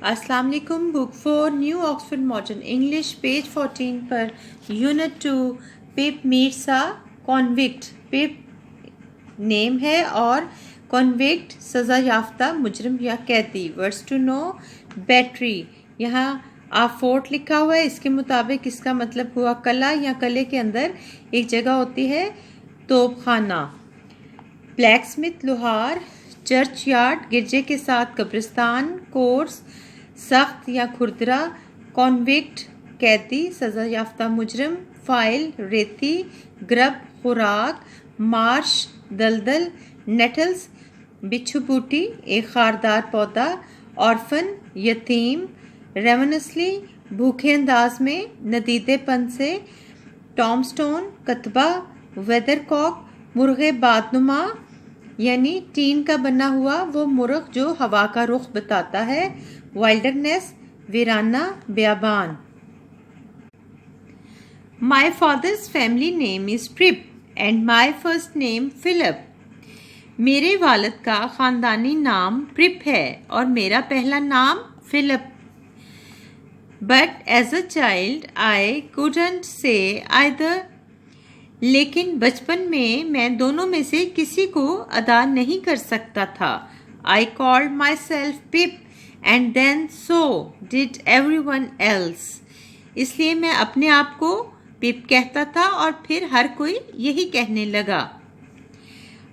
अस्सलाम वालेकुम। Book 4 new Oxford modern English page 14 per unit 2 पिप meets अ convict. पिप name है और कॉन्विक्ट सज़ा याफ्ता मुजरिम या कैदी। वर्ड्स टू नो बैटरी, यहाँ आ फोर्ट लिखा हुआ है, इसके मुताबिक इसका मतलब हुआ कला या कले के अंदर एक जगह होती है तोपखाना। ब्लैक स्मिथ लोहार, चर्च यार्ड गिरजे के साथ कब्रिस्तान, कोर्स सख्त या खुरदरा, कॉन्विक्ट कैदी सज़ा याफ्ता मुजरिम, फाइल रेती, ग्रब खुराक, मार्श दलदल, नेटल्स बिच्छू बूटी एक खारदार पौधा, ऑर्फन यतीम, रेवनसली भूखे अंदाज में नदीदेपन से, टॉमस्टोन कतबा, वेदरकॉक मुर्गे बादनुमा यानी टीन का बना हुआ वो मुर्ग जो हवा का रुख बताता है, वाइल्डरनेस वीराना बियाबान। My father's family name is Pirrip and my first name Philip. मेरे वालिद का ख़ानदानी नाम प्रिप है और मेरा पहला नाम Philip. But as a child I couldn't say either. लेकिन बचपन में मैं दोनों में से किसी को अदा नहीं कर सकता था। I called myself Pip and then so did everyone else. इसलिए मैं अपने आप को पिप कहता था और फिर हर कोई यही कहने लगा।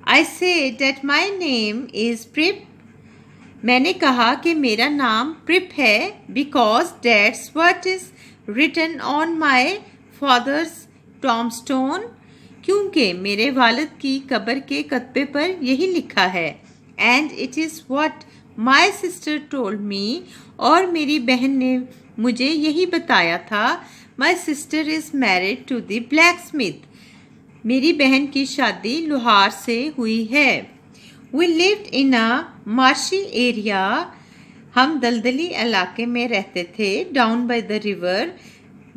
I say that my name is प्रिप। मैंने कहा कि मेरा नाम प्रिप है because that's what is written on my father's tombstone. क्योंकि मेरे वालिद की कब्र के कतबे पर यही लिखा है। And it is what my sister told me. और मेरी बहन ने मुझे यही बताया था। My sister is married to the blacksmith. मेरी बहन की शादी लोहार से हुई है। We lived in a marshy area. हम दलदली इलाके में रहते थे। डाउन बाय द रिवर,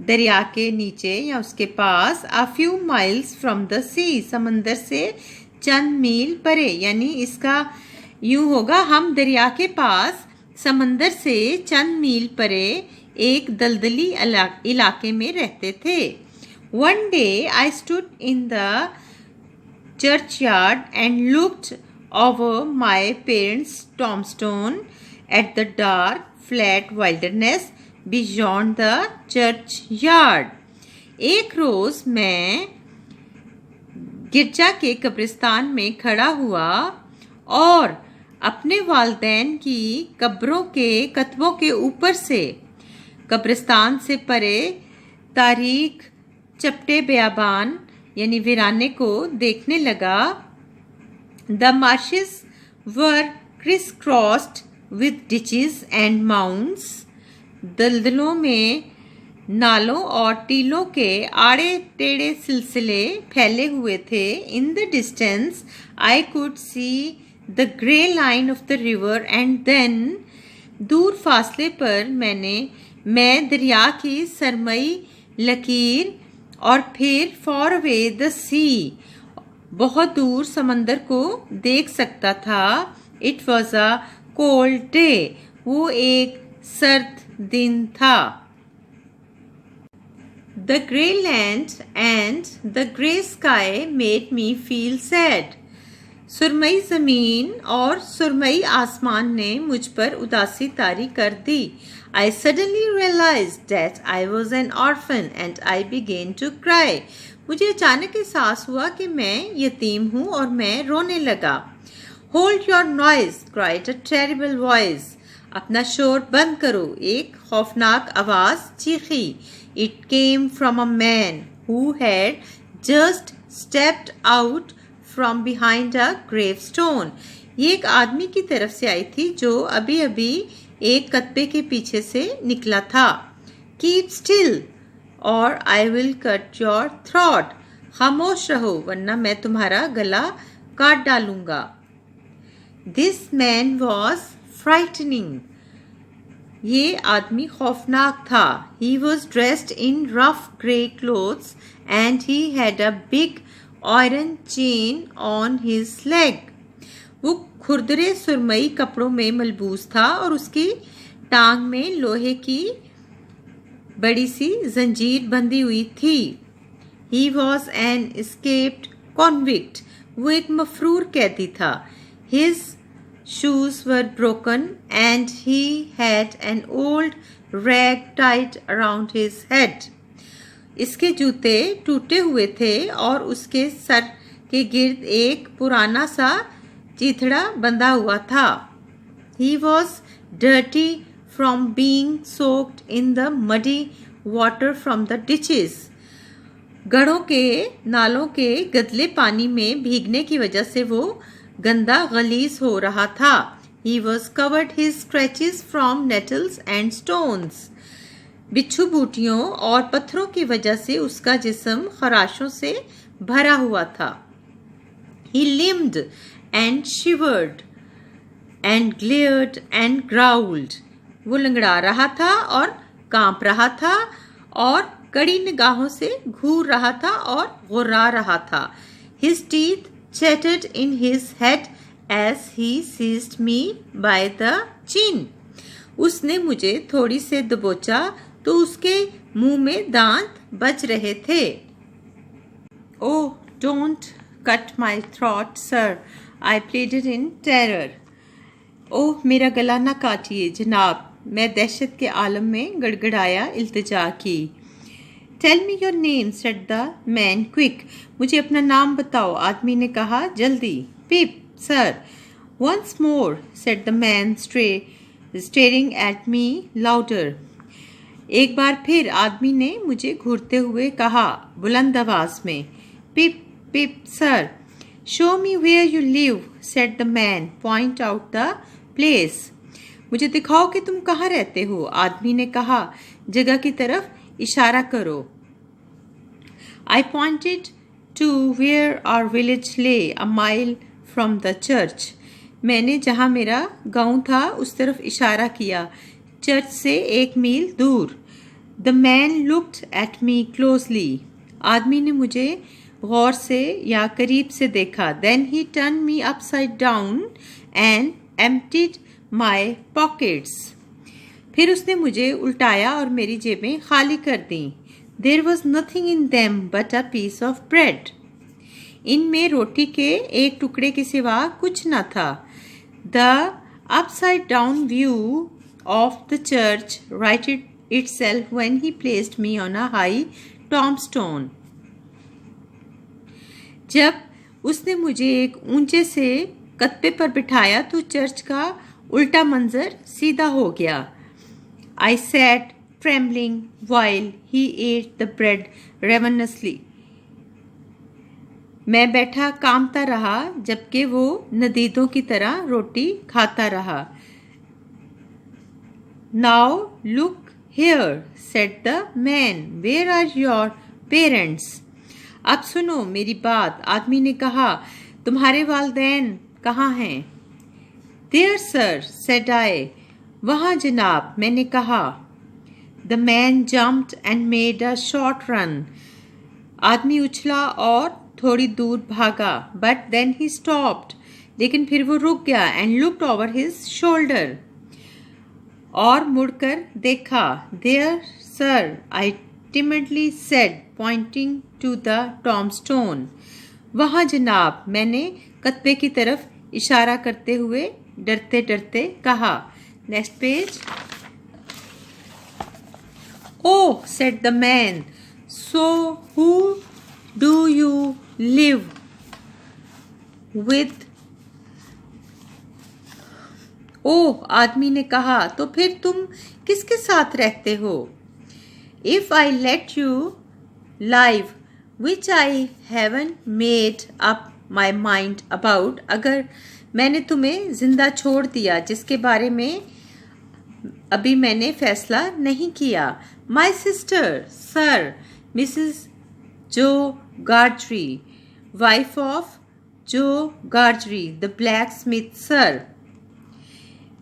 दरिया के नीचे या उसके पास। A few miles from the sea, समंदर से चंद मील परे। यानी इसका यूं होगा, हम दरिया के पास समंदर से चंद मील परे एक दलदली इलाके में रहते थे। One day I stood in the churchyard and looked over my parents' tombstone at the dark, flat wilderness beyond the churchyard. एक रोज मैं गिरजा के कब्रिस्तान में खड़ा हुआ और अपने वालिदैन की कब्रों के कतबों के ऊपर से कब्रिस्तान से परे तारीख चपटे बियाबान यानी वीराने को देखने लगा। The marshes were criss crossed with ditches and mounds. दलदलों में नालों और टीलों के आड़े टेढ़े सिलसिले फैले हुए थे। In the distance I could see the grey line of the river and then, दूर फासले पर मैं दरिया की सरमई लकीर और फिर फॉर अवे द सी, बहुत दूर समंदर को देख सकता था। It was a cold day, वो एक सर्द दिन था। The grey land and the grey sky made me feel sad. सुरमई ज़मीन और सुरमई आसमान ने मुझ पर उदासी तारी कर दी। I suddenly realized that I was an orphan and I began to cry. मुझे अचानक एहसास हुआ कि मैं यतीम हूँ और मैं रोने लगा। Hold your noise, cried a terrible voice. अपना शोर बंद करो, एक खौफनाक आवाज़ चीखी। It came from a man who had just stepped out from behind a gravestone. ये एक आदमी की तरफ से आई थी जो अभी अभी एक कतबे के पीछे से निकला था। Keep still or I will cut your throat. खामोश रहो वरना मैं तुम्हारा गला काट डालूंगा। This man was frightening. ये आदमी खौफनाक था। He was dressed in rough grey clothes and he had a big iron chain on his leg. वो खुरदरे सुरमई कपड़ों में मलबूस था और उसकी टांग में लोहे की बड़ी सी जंजीर बंधी हुई थी। He was an escaped convict. वो एक मफरूर कैदी था। His shoes were broken and he had an old rag tied around his head. इसके जूते टूटे हुए थे और उसके सर के गिर्द एक पुराना सा चीथड़ा बंधा हुआ था। He was dirty from being soaked in the muddy water from the ditches. गढ़ों के नालों के गदले पानी में भीगने की वजह से वो गंदा गलीज हो रहा था। He was covered his scratches from nettles and stones. बिच्छू बूटियों और पत्थरों की वजह से उसका जिस्म खराशों से भरा हुआ था। He limped and shivered and glared and growled. वो लंगड़ा रहा था और कांप रहा था और कड़ी निगाहों से घूर रहा था और गुर्रा रहा था। His teeth chattered in his head as he seized me by the chin. उसने मुझे थोड़ी से दबोचा तो उसके मुंह में दांत बज रहे थे। Oh, don't cut my throat, sir. I pleaded in terror. ओह, मेरा गला ना काटिए जनाब, मैं दहशत के आलम में गड़गड़ाया इल्तिजा की। Tell me your name, said the man, quick. मुझे अपना नाम बताओ, आदमी ने कहा, जल्दी। Pip, sir. Once more, said the man, staring at me louder. एक बार फिर आदमी ने मुझे घूरते हुए कहा, बुलंद आवाज में। Pip, Pip, sir. Show me where you live, said the man, point out the place. मुझे दिखाओ कि तुम कहाँ रहते हो, आदमी ने कहा, जगह की तरफ इशारा करो। I pointed to where our village lay, a mile from the church. मैंने जहाँ मेरा गांव था उस तरफ इशारा किया, चर्च से 1 मील दूर। The man looked at me closely. आदमी ने मुझे गौर से या करीब से देखा। Then he turned me upside down and emptied my pockets. फिर उसने मुझे उल्टाया और मेरी जेबें खाली कर दी। There was nothing in them but a piece of bread. इनमें रोटी के एक टुकड़े के सिवा कुछ न था। The upside down view of the church righted itself when he placed me on a high tombstone. जब उसने मुझे एक ऊंचे से कत्ते पर बिठाया तो चर्च का उल्टा मंजर सीधा हो गया। I sat trembling while he ate the bread ravenously. मैं बैठा कांपता रहा जबकि वो नदीदों की तरह रोटी खाता रहा। Now look here, said the man. Where are your parents? अब सुनो मेरी बात, आदमी ने कहा, तुम्हारे वालिदैन कहाँ हैं? There, sir, said I. वहाँ जनाब, मैंने कहा। The man jumped and made a short run. आदमी उछला और थोड़ी दूर भागा, but then he stopped. लेकिन फिर वो रुक गया and looked over his shoulder. और मुड़कर देखा। There, sir, I timidly said, pointing to the tombstone. वहाँ जनाब, मैंने कत्बे की तरफ इशारा करते हुए डरते डरते कहा। Next page. Oh, said the man, so who do you live with? ओह, आदमी ने कहा, तो फिर तुम किसके साथ रहते हो? If I let you live, which I haven't made up my mind about, अगर मैंने तुम्हें जिंदा छोड़ दिया जिसके बारे में अभी मैंने फैसला नहीं किया। My sister, sir, Mrs. Joe Gargery, wife of Joe Gargery, the blacksmith, sir.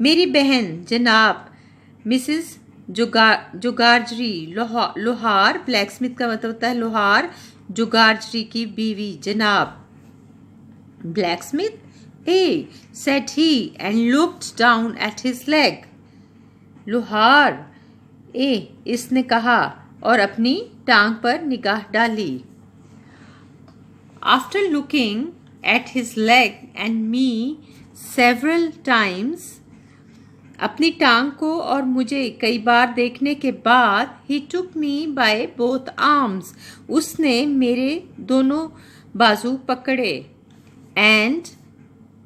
मेरी बहन जनाब मिसेस जुगार्जरी लोहार, ब्लैकस्मिथ का मतलब होता है लोहार, जुगार्जरी की बीवी जनाब। Blacksmith? Hey, said he and looked down at his leg. लोहार, इसने कहा और अपनी टांग पर निगाह डाली। After looking at his leg and me several times, अपनी टांग को और मुझे कई बार देखने के बाद, he took me by both arms, उसने मेरे दोनों बाजू पकड़े, and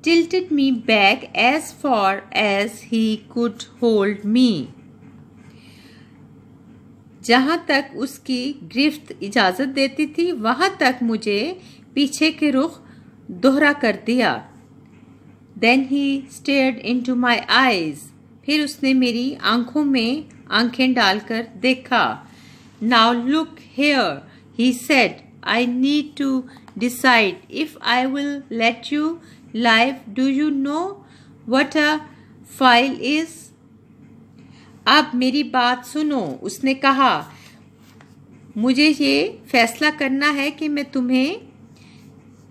tilted me back as far as he could hold me, जहाँ तक उसकी गिरफ्त इजाज़त देती थी वहाँ तक मुझे पीछे के रुख दोहरा कर दिया। Then he stared into my eyes, फिर उसने मेरी आंखों में आंखें डालकर देखा। Now look here, he said, I need to decide if I will let you live. Do you know what a file is? अब मेरी बात सुनो, उसने कहा, मुझे ये फैसला करना है कि मैं तुम्हें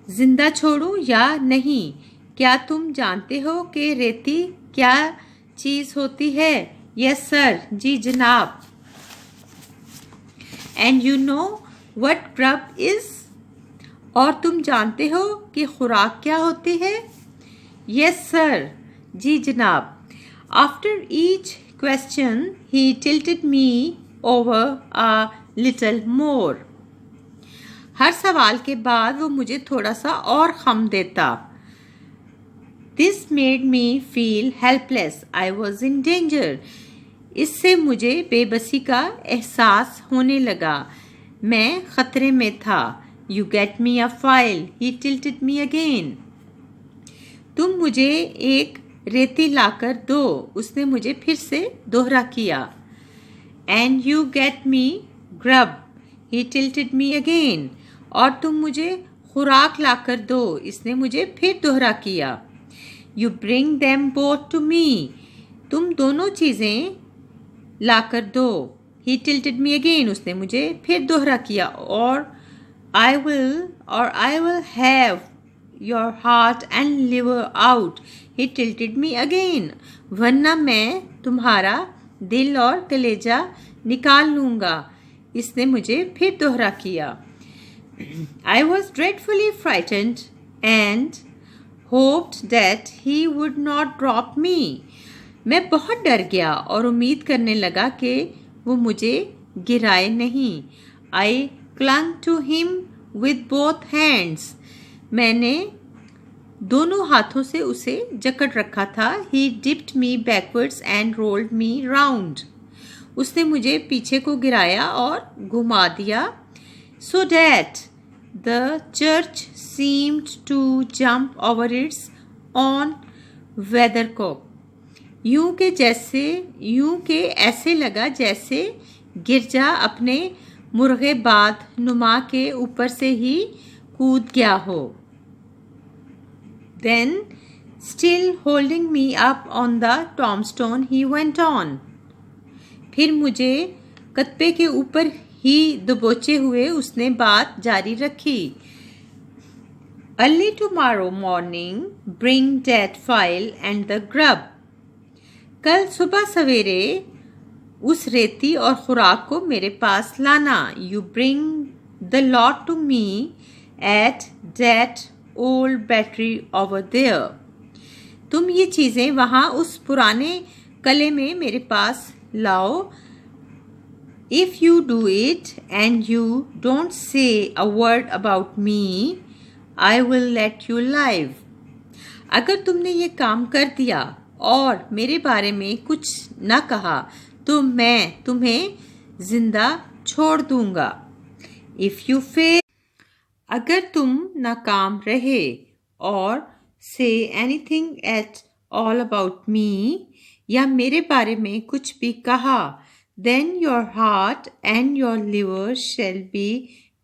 जिंदा छोड़ूं या नहीं। क्या तुम जानते हो कि रेती क्या चीज़ होती है? यस सर, जी जनाब। And you know what grub is? और तुम जानते हो कि खुराक क्या होती है? यस सर, जी जनाब। After each question, he tilted me over a little more. हर सवाल के बाद वो मुझे थोड़ा सा और खम देता। This made me feel helpless. I was in danger. इससे मुझे बेबसी का एहसास होने लगा। मैं खतरे में था। You get me a file. He tilted me again. तुम मुझे एक रेती लाकर दो, उसने मुझे फिर से दोहरा किया। And you get me grub. He tilted me again. और तुम मुझे खुराक लाकर दो, इसने मुझे फिर दोहरा किया। You bring them both to me. तुम दोनों चीज़ें लाकर दो। He tilted me again. उसने मुझे फिर दोहरा किया। और I will have your heart and liver out. He tilted me again. वरना मैं तुम्हारा दिल और कलेजा निकाल लूँगा, इसने मुझे फिर दोहरा किया। I was dreadfully frightened and hoped that he would not drop me. मैं बहुत डर गया और उम्मीद करने लगा कि वो मुझे गिराए नहीं। I clung to him with both hands. मैंने दोनों हाथों से उसे जकड़ रखा था। He dipped me backwards and rolled me round. उसने मुझे पीछे को गिराया और घुमा दिया। So that the church seemed to jump over its own weathercock. यूं के ऐसे लगा जैसे गिरजा अपने मुर्गेबाद नुमा के ऊपर से ही कूद गया हो। Then, still holding me up on the tombstone, he went on. फिर मुझे कत्पे के ऊपर ही दबोचे हुए उसने बात जारी रखी। Early tomorrow morning, bring that file and the grub. कल सुबह सवेरे उस रेती और खुराक को मेरे पास लाना। You bring the lot to me at that old battery over there. तुम ये चीज़ें वहाँ उस पुराने कले में मेरे पास लाओ। If you do it and you don't say a word about me, I will let you live. अगर तुमने ये काम कर दिया और मेरे बारे में कुछ न कहा तो मैं तुम्हें जिंदा छोड़ दूंगा। If you fail, अगर तुम नाकाम रहे और say anything at all about me, या मेरे बारे में कुछ भी कहा, then your heart and your liver shall be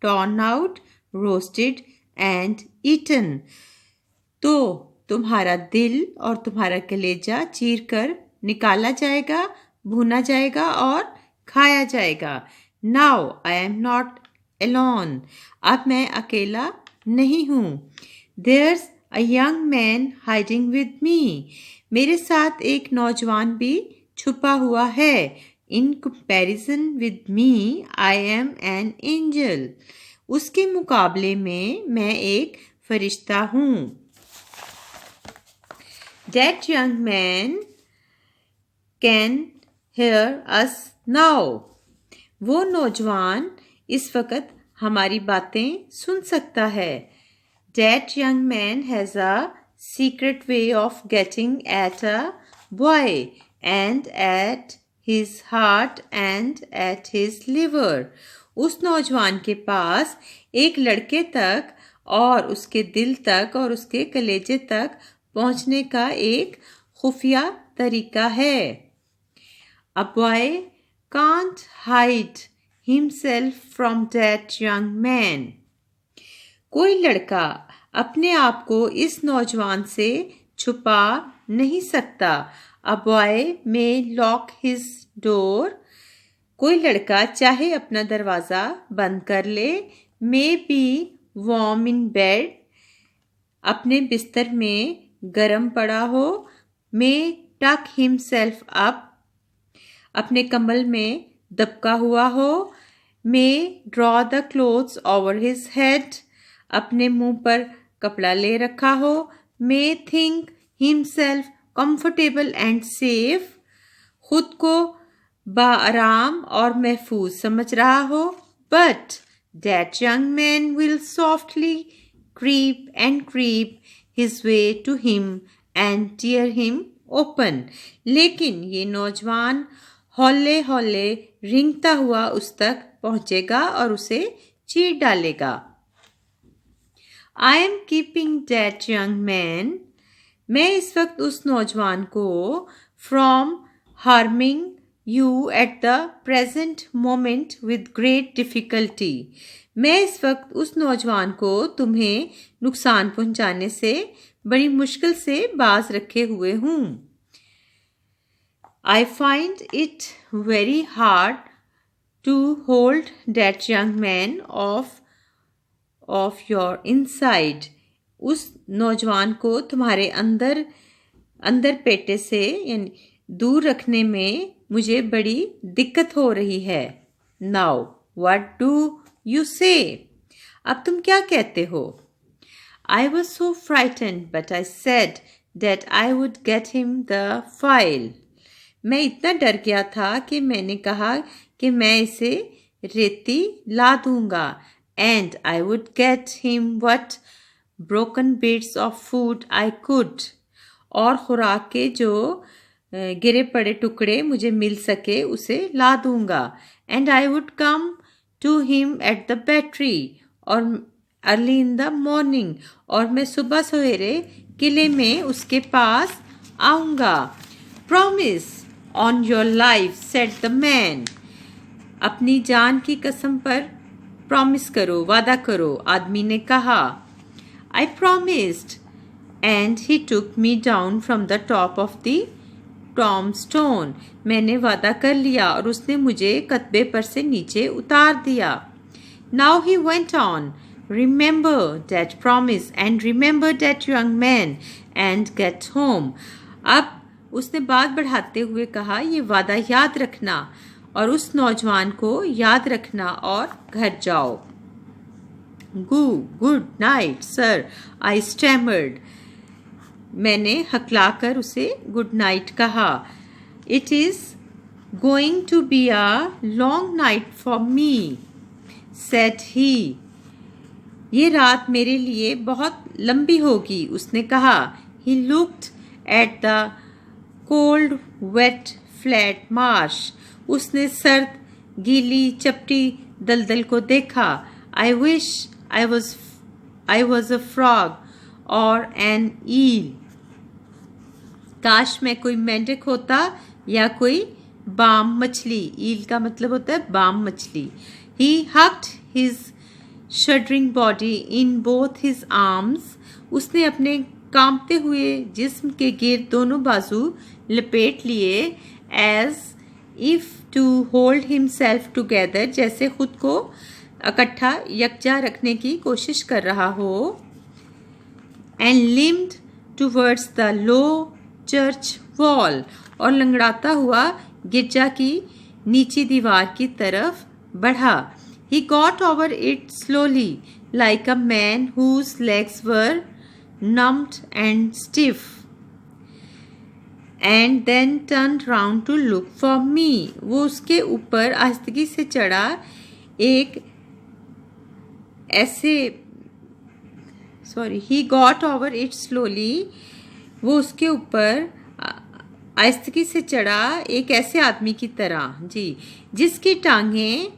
torn out, roasted and eaten. तो तुम्हारा दिल और तुम्हारा कलेजा चीर कर निकाला जाएगा, भुना जाएगा और खाया जाएगा। Now I am not alone. अब मैं अकेला नहीं हूँ। There's a young man hiding with me. मेरे साथ एक नौजवान भी छुपा हुआ है। In comparison with me I am an angel. उसके मुकाबले में मैं एक फरिश्ता हूँ। That young man can hear us now. वो नौजवान इस वक्त हमारी बातें सुन सकता है। That young man has a secret way of getting at a boy and at his heart and at his liver. उस नौजवान के पास एक लड़के तक और उसके दिल तक और उसके कलेजे तक पहुंचने का एक खुफिया तरीका है। A boy can't hide himself from that young man. कोई लड़का अपने आप को इस नौजवान से छुपा नहीं सकता। A boy may lock his door. कोई लड़का चाहे अपना दरवाज़ा बंद कर ले। May be warm in bed. अपने बिस्तर में गरम पड़ा हो। May tuck himself up. अपने कम्बल में दबका हुआ हो। May draw the clothes over his head. अपने मुंह पर कपड़ा ले रखा हो। May think himself comfortable and safe. खुद को बाआराम और महफूज समझ रहा हो। But that young man will softly creep and creep his way to him and tear him open. लेकिन ये नौजवान हौले हौले रेंगता हुआ उस तक पहुंचेगा और उसे चीर डालेगा। I am keeping that young man. मैं इस वक्त उस नौजवान को from harming you at the present moment with great difficulty. मैं इस वक्त उस नौजवान को तुम्हें नुकसान पहुंचाने से बड़ी मुश्किल से बाज रखे हुए हूँ। I find it very hard to hold that young man of your inside. उस नौजवान को तुम्हारे अंदर पेटे से यानी दूर रखने में मुझे बड़ी दिक्कत हो रही है। Now, what do you say? अब तुम क्या कहते हो? I was so frightened, but I said that I would get him the file. मैं इतना डर गया था कि मैंने कहा कि मैं इसे रेती ला दूंगा। And I would get him what broken bits of food I could. और खुराक के जो गिरे पड़े टुकड़े मुझे मिल सके उसे ला दूंगा। And I would come to him at the battery और early in the morning. और मैं सुबह सवेरे किले में उसके पास आऊँगा। Promise on your life, said the man. अपनी जान की कसम पर प्रॉमिस करो, वादा करो, आदमी ने कहा। I promised, and he took me down from the top of the tombstone. मैंने वादा कर लिया और उसने मुझे कत्बे पर से नीचे उतार दिया। Now he went on, remember that promise and remember that young man and get home. अब उसने बात बढ़ाते हुए कहा, ये वादा याद रखना और उस नौजवान को याद रखना और घर जाओ। Good night sir, I stammered. मैंने हकलाकर उसे गुड नाइट कहा. It is going to be a long night for me, said he. ये रात मेरे लिए बहुत लंबी होगी, उसने कहा. He looked at the cold wet flat marsh. उसने सर्द गीली चपटी दलदल को देखा. I wish I was a frog or an eel. काश मैं कोई मेंढक होता या कोई बाम मछली. ईल का मतलब होता है बाम मछली. He hugged his shuddering body in both his arms. उसने अपने कांपते हुए जिस्म के गिर्द दोनों बाजू लपेट लिए. As if to hold himself together, जैसे खुद को इकट्ठा यकजा रखने की कोशिश कर रहा हो. And limbed towards the low church wall. और लंगड़ाता हुआ गिरजा की नीची दीवार की तरफ बढ़ा। He got over it slowly, like a man whose legs were numbed and stiff, and then turned round to look for me. वो उसके ऊपर आहिस्तगी से चढ़ा, एक ऐसे he got over it slowly, वो उसके ऊपर आहिस्तगी से चढ़ा एक ऐसे आदमी की तरह जी, जिसकी टांगें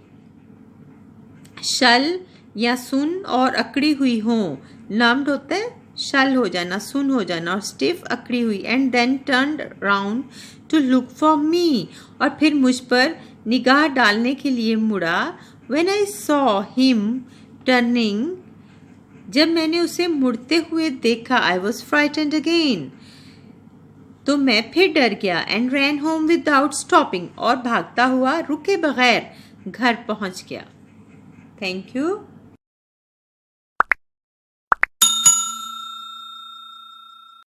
शल या सुन और अकड़ी हुई हों। नम्ड होता है शल हो जाना, सुन हो जाना, और स्टिफ अकड़ी हुई। And then turned round to look for me, और फिर मुझ पर निगाह डालने के लिए मुड़ा। When I saw him turning, जब मैंने उसे मुड़ते हुए देखा, आई वॉज फ्राइटेंड अगेन, तो मैं फिर डर गया। And ran home without stopping, और भागता हुआ रुके बगैर घर पहुंच गया। Thank you.